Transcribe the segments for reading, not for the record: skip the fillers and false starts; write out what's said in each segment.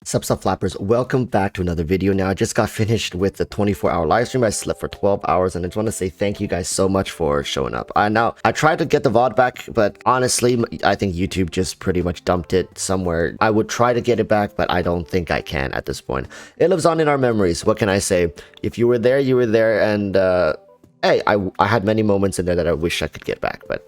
Sup flappers, welcome back to another video. Now I just got finished with the 24-hour live stream. I slept for 12 hours and I just want to say thank you guys so much for showing up. I tried to get the VOD back, but honestly I think YouTube just pretty much dumped it somewhere. I would try to get it back, but I don't think I can at this point. It lives on in our memories. What can I say? If you were there, you were there, and hey, I had many moments in there that I wish I could get back, but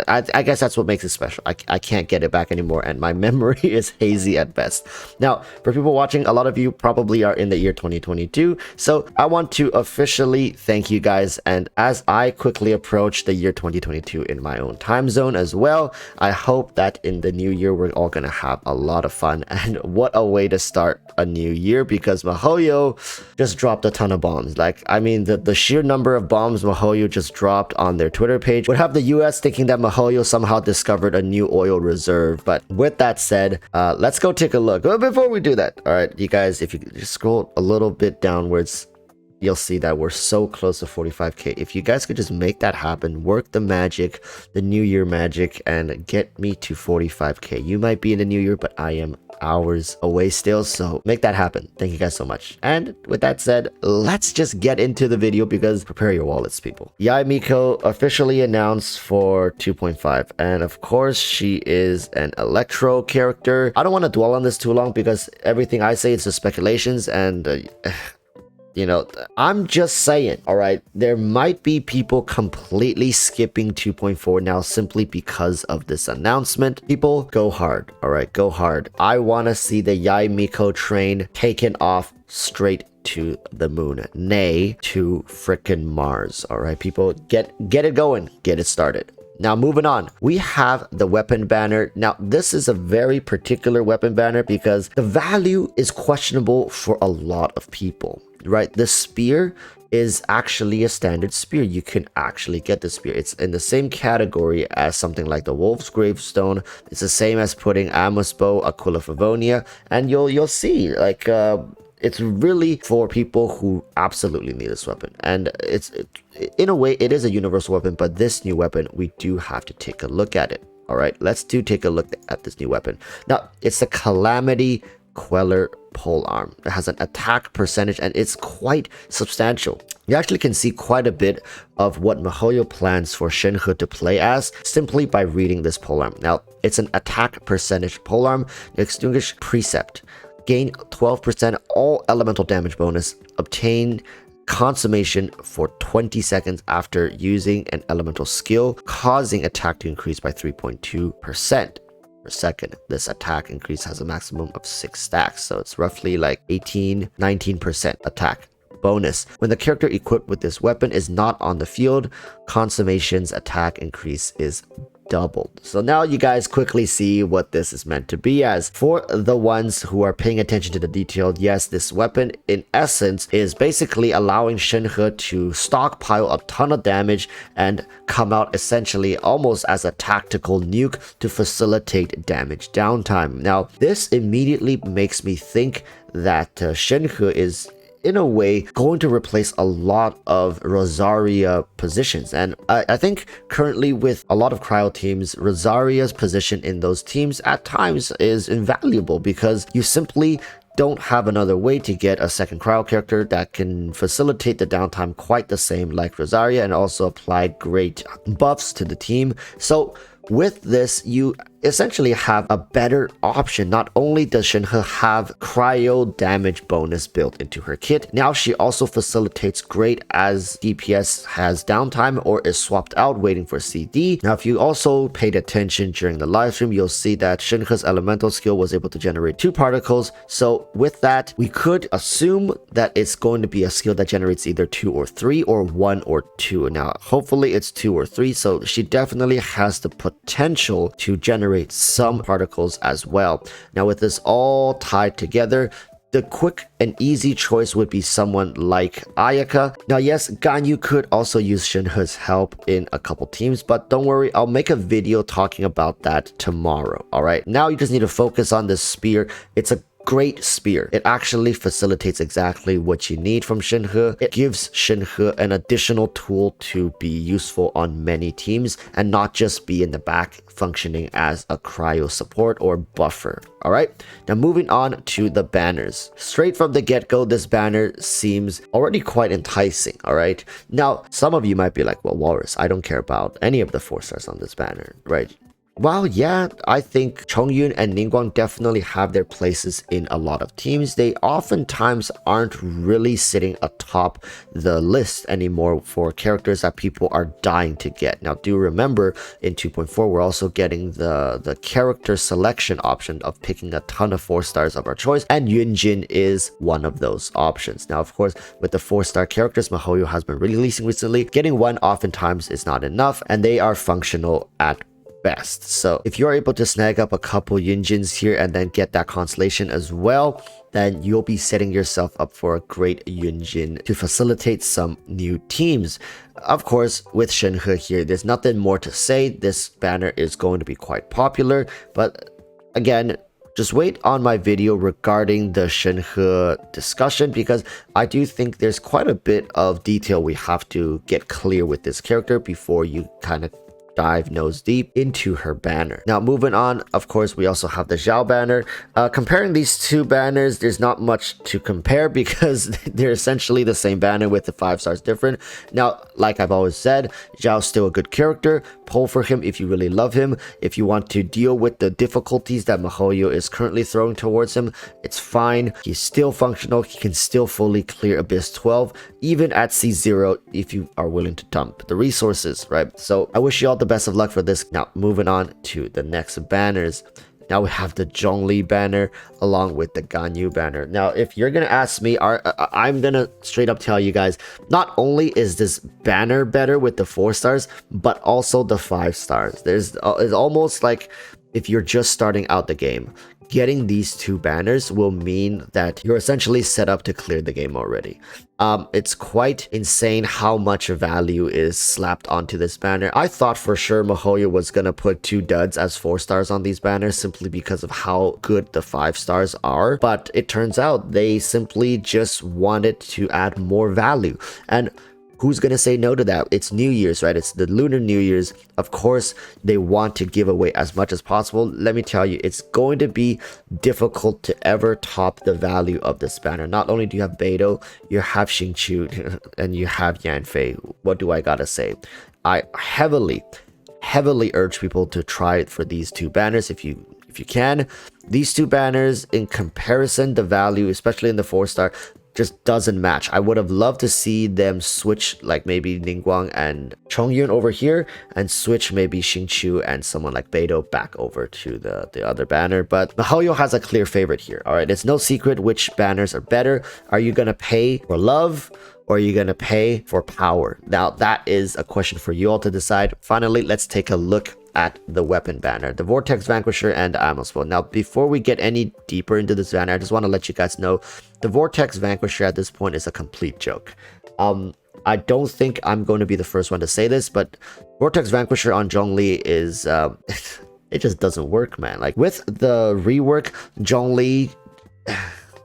I guess that's what makes it special. I can't get it back anymore, and my memory is hazy at best. Now, for people watching, a lot of you probably are in the year 2022, so I want to officially thank you guys. And as I quickly approach the year 2022 in my own time zone as well, I hope that in the new year we're all gonna have a lot of fun. And what a way to start a new year, because MiHoYo just dropped a ton of bombs. Like, I mean, the sheer number of bombs MiHoYo just dropped on their Twitter page would have the US thinking that MiHoYo somehow discovered a new oil reserve. But with that said, let's go take a look. But before we do that, all right, you guys, if you just scroll a little bit downwards, you'll see that we're so close to 45k. If you guys could just make that happen, work the magic, the new year magic, and get me to 45k. You might be in the new year, but I am hours away still, so make that happen. Thank you guys so much. And with that said, let's just get into the video, because prepare your wallets, people. Yae Miko officially announced for 2.5, and of course she is an electro character. I don't want to dwell on this too long, because everything I say is just speculations, and you know, I'm just saying, all right, there might be people completely skipping 2.4 now simply because of this announcement. People, go hard, all right, go hard. I want to see the Yae Miko train taken off straight to the moon, nay, to frickin' Mars, all right, people, get it going, get it started. Now, moving on, we have the weapon banner. Now, this is a very particular weapon banner because the value is questionable for a lot of people, right? The spear is actually a standard spear. You can actually get the spear. It's in the same category as something like the Wolf's Gravestone. It's the same as putting Amos Bow, Aquila Favonia, and you'll see, like, it's really for people who absolutely need this weapon. And in a way, it is a universal weapon, but this new weapon, we do have to take a look at it. All right, let's take a look at this new weapon. Now, it's a Calamity Queller polearm. It has an attack percentage, and it's quite substantial. You actually can see quite a bit of what MiHoYo plans for Shenhe to play as simply by reading this polearm. Now, it's an attack percentage polearm. Extinguish Precept. Gain 12% all elemental damage bonus. Obtain consummation for 20 seconds after using an elemental skill, causing attack to increase by 3.2% per second. This attack increase has a maximum of 6 stacks, so it's roughly like 19% attack bonus. When the character equipped with this weapon is not on the field, consummation's attack increase is doubled. So now you guys quickly see what this is meant to be as. For the ones who are paying attention to the detail, yes, this weapon in essence is basically allowing Shenhe to stockpile a ton of damage and come out essentially almost as a tactical nuke to facilitate damage downtime. Now, this immediately makes me think that Shenhe is in a way going to replace a lot of Rosaria positions. And I think currently with a lot of cryo teams, Rosaria's position in those teams at times is invaluable, because you simply don't have another way to get a second cryo character that can facilitate the downtime quite the same like Rosaria, and also apply great buffs to the team. So with this, you essentially have a better option. Not only does Shenhe have cryo damage bonus built into her kit, now she also facilitates great as DPS has downtime or is swapped out waiting for CD. Now, if you also paid attention during the live stream, you'll see that Shenhe's elemental skill was able to generate 2 particles. So with that, we could assume that it's going to be a skill that generates either 2 or 3 or 1 or 2. Now, hopefully it's 2 or 3, so she definitely has the potential to generate some particles as well. Now, with this all tied together, the quick and easy choice would be someone like Ayaka. Now, yes, Ganyu could also use Shenhe's help in a couple teams, but don't worry, I'll make a video talking about that tomorrow. All right, now you just need to focus on this spear. It's a great spear. It actually facilitates exactly what you need from Shinhe. It gives Shinhe an additional tool to be useful on many teams and not just be in the back functioning as a cryo support or buffer. Alright, now moving on to the banners. Straight from the get-go, this banner seems already quite enticing, alright? Now, some of you might be like, well, Walrus, I don't care about any of the 4 stars on this banner, right? Well, yeah, I think Chongyun and Ningguang definitely have their places in a lot of teams. They oftentimes aren't really sitting atop the list anymore for characters that people are dying to get. Now, do remember, in 2.4, we're also getting the character selection option of picking a ton of 4 stars of our choice, and Yunjin is one of those options. Now, of course, with the 4-star characters MiHoYo has been releasing recently, getting one oftentimes is not enough, and they are functional at best. So if you're able to snag up a couple Yunjins here and then get that constellation as well, then you'll be setting yourself up for a great Yunjin to facilitate some new teams. Of course, with Shinhe here, there's nothing more to say. This banner is going to be quite popular, but again, just wait on my video regarding the Shinhe discussion, because I do think there's quite a bit of detail we have to get clear with this character before you kind of dive nose deep into her banner. Now, moving on, of course, we also have the Zhao banner. Comparing these two banners, there's not much to compare because they're essentially the same banner with the 5 stars different. Now, like I've always said, Zhao's still a good character. Pull for him if you really love him. If you want to deal with the difficulties that MiHoYo is currently throwing towards him, it's fine. He's still functional. He can still fully clear Abyss 12, even at C0 if you are willing to dump the resources, right? So I wish you all the best of luck for this. Now, moving on to the next banners. Now we have the Zhongli banner along with the Ganyu banner. Now, if you're gonna ask me, I'm gonna straight up tell you guys, not only is this banner better with the 4 stars, but also the 5 stars. It's almost like if you're just starting out the game, getting these 2 banners will mean that you're essentially set up to clear the game already. It's quite insane how much value is slapped onto this banner. I thought for sure MiHoYo was gonna put 2 duds as 4 stars on these banners simply because of how good the 5 stars are, but it turns out they simply just wanted to add more value. And who's gonna say no to that? It's New Year's, right? It's the Lunar New Year's. Of course, they want to give away as much as possible. Let me tell you, it's going to be difficult to ever top the value of this banner. Not only do you have Beidou, you have Xingqiu, and you have Yanfei. What do I gotta say? I heavily urge people to try it for these 2 banners if you can. These 2 banners, in comparison, the value, especially in the 4 star, just doesn't match. I would have loved to see them switch, like maybe Ningguang and Chongyun over here, and switch maybe Xingqiu and someone like Beidou back over to the other banner. But MiHoYo has a clear favorite here. All right, it's no secret which banners are better. Are you gonna pay for love, or are you gonna pay for power? Now, that is a question for you all to decide. Finally, let's take a look at the weapon banner, the Vortex Vanquisher and the Ammo Spell. Now, before we get any deeper into this banner, I just want to let you guys know the Vortex Vanquisher at this point is a complete joke. I don't think I'm going to be the first one to say this, but Vortex Vanquisher on Zhongli is it just doesn't work, man. Like, with the rework, Zhongli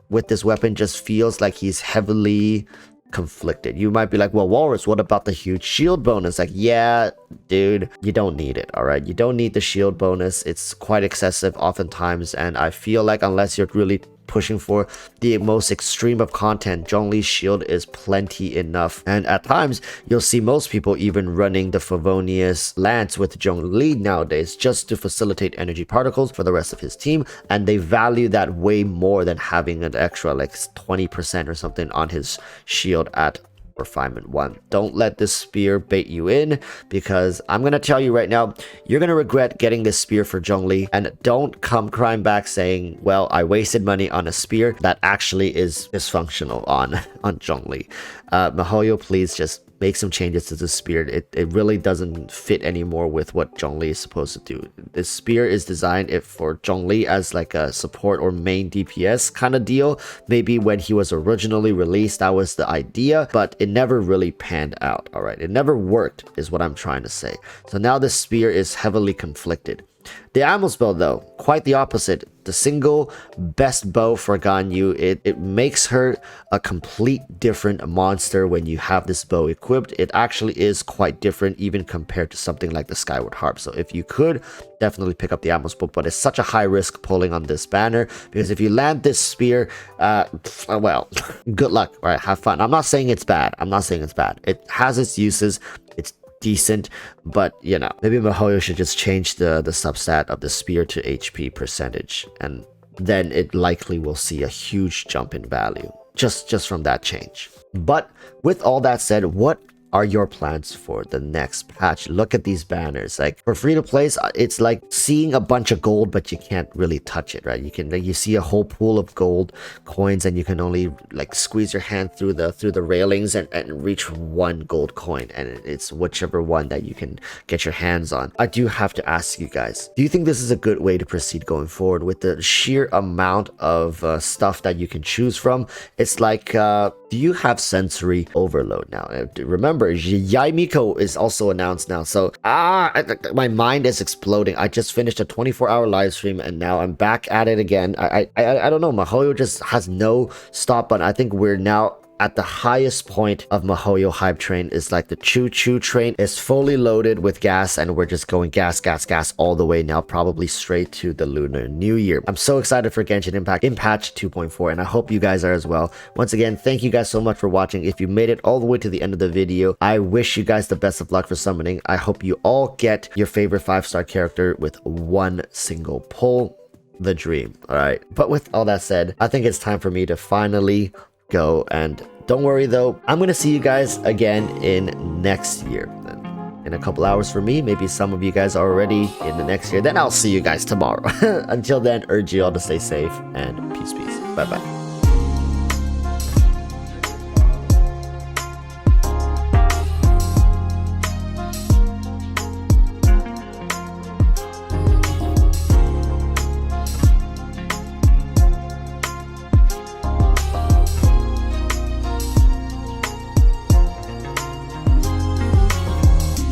with this weapon just feels like he's heavily conflicted. You might be like, well, Walrus, what about the huge shield bonus? Like, yeah, dude, you don't need it. All right, you don't need the shield bonus. It's quite excessive oftentimes, and I feel like unless you're really pushing for the most extreme of content, Zhongli's shield is plenty enough. And at times, you'll see most people even running the Favonius Lance with Zhongli nowadays just to facilitate energy particles for the rest of his team, and they value that way more than having an extra like 20% or something on his shield at Refinement 1. Don't let this spear bait you in, because I'm gonna tell you right now, you're gonna regret getting this spear for Zhongli, and don't come crying back saying, well, I wasted money on a spear that actually is dysfunctional on Zhongli. MiHoYo, please just make some changes to the spear. It really doesn't fit anymore with what Zhongli is supposed to do. This spear is designed for Zhongli as like a support or main DPS kind of deal. Maybe when he was originally released, that was the idea, but it never really panned out. All right, it never worked is what I'm trying to say. So now this spear is heavily conflicted. The ammo spell, though, quite the opposite. the single best bow for Ganyu. It makes her a complete different monster when you have this bow equipped. It actually is quite different even compared to something like the Skyward Harp. So if you could, definitely pick up the Atmos book, but it's such a high risk pulling on this banner, because if you land this spear, well, good luck. All right, have fun. I'm not saying it's bad. I'm not saying it's bad. It has its uses. It's decent, but you know, maybe MiHoYo should just change the substat of the spear to HP percentage, and then it likely will see a huge jump in value just from that change. But with all that said, what are your plans for the next patch? Look at these banners. Like, for free to play, it's like seeing a bunch of gold, but you can't really touch it, right? You see a whole pool of gold coins, and you can only like squeeze your hand through the railings and reach one gold coin, and it's whichever one that you can get your hands on. I do have to ask you guys, do you think this is a good way to proceed going forward with the sheer amount of stuff that you can choose from? It's like, do you have sensory overload now? Remember, Yae Miko is also announced now, so my mind is exploding. I just finished a 24-hour live stream, and now I'm back at it again. I don't know. MiHoYo just has no stop button. I think we're now at the highest point of MiHoYo hype train. Is like the choo-choo train is fully loaded with gas, and we're just going gas all the way now, probably straight to the Lunar New Year. I'm so excited for Genshin Impact in patch 2.4, and I hope you guys are as well. Once again, thank you guys so much for watching. If you made it all the way to the end of the video, I wish you guys the best of luck for summoning. I hope you all get your favorite 5-star character with one single pull. The dream. All right, but with all that said, I think it's time for me to finally go, and don't worry though, I'm gonna see you guys again in next year, in a couple hours for me. Maybe some of you guys are already in the next year. Then I'll see you guys tomorrow. Until then, urge you all to stay safe, and peace. Bye bye.